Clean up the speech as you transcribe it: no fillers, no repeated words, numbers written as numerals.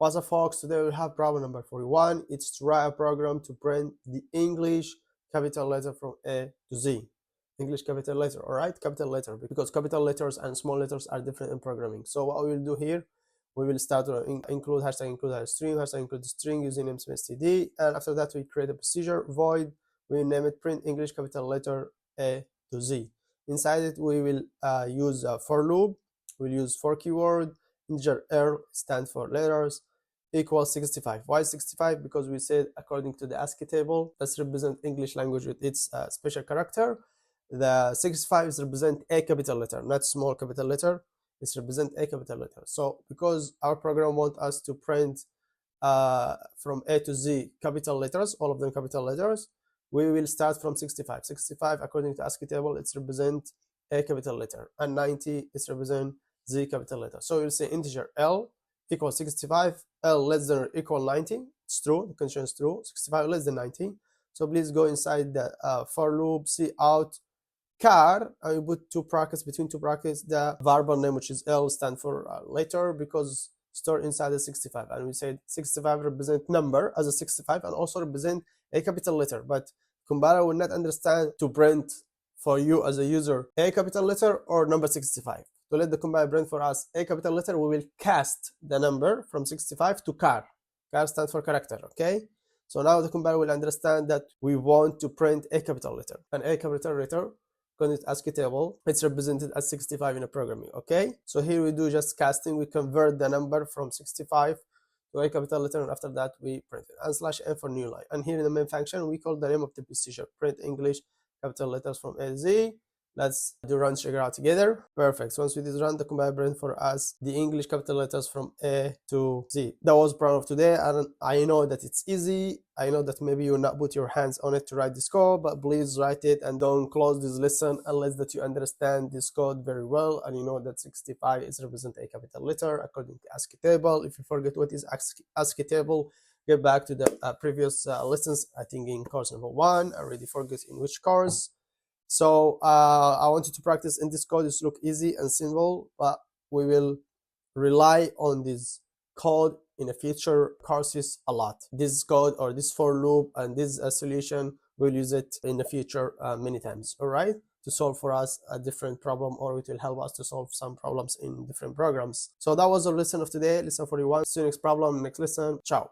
What's up, folks? Today we have problem number 41. It's to write a program to print the English capital letter from A to Z. English capital letter, all right? Capital letter, because capital letters and small letters are different in programming. So what we will do here, we will start to include hashtag include string using std, and after that we create a procedure void. We name it print English capital letter A to Z. Inside it we will use a for loop. We'll use for keyword. Integer R stands for letters, equals 65. Why 65? Because we said according to the ASCII table, let's represent English language with its special character. The 65 is represent a capital letter, not small capital letter. It's represent a capital letter. So because our program wants us to print from A to Z capital letters, all of them capital letters, we will start from 65. 65 according to ASCII table, it's represent a capital letter, and 90 is represent Z capital letter. So you'll say integer L equals 65, L less than or equal 90. It's true, the condition is true. 65 less than 90. So please go inside the for loop, see out Char, and you put two brackets, between two brackets the variable name, which is L, stand for letter, because stored inside the 65. And we said 65 represent number as a 65 and also represent a capital letter, but compiler will not understand to print for you as a user a capital letter or number 65. To let the compiler print for us a capital letter, we will cast the number from 65 to Char. Char stands for character, okay? So now the compiler will understand that we want to print a capital letter. And a capital letter, according to ASCII table, it's represented as 65 in a programming, okay? So here we do just casting. We convert the number from 65 to a capital letter, and after that we print it. And /n for new line. And here in the main function, we call the name of the procedure, print English capital letters from A to Z. Let's do run figure out together. Perfect. So once we did run, the compiler print for us the English capital letters from A to Z. That was problem of today, and I know that it's easy. I know that maybe you will not put your hands on it to write this code, but please write it and don't close this lesson unless that you understand this code very well and you know that 65 is represent a capital letter according to ASCII table. If you forget what is ASCII table, get back to the previous lessons. I think in course number 1. I already forget in which course. So I want you to practice in this code. This look easy and simple, but we will rely on this code in the future courses a lot. This code or this for loop and this solution, we'll use it in the future many times, all right, to solve for us a different problem, or it will help us to solve some problems in different programs. So that was our lesson of today, lesson 41. See you next problem, next lesson. Ciao.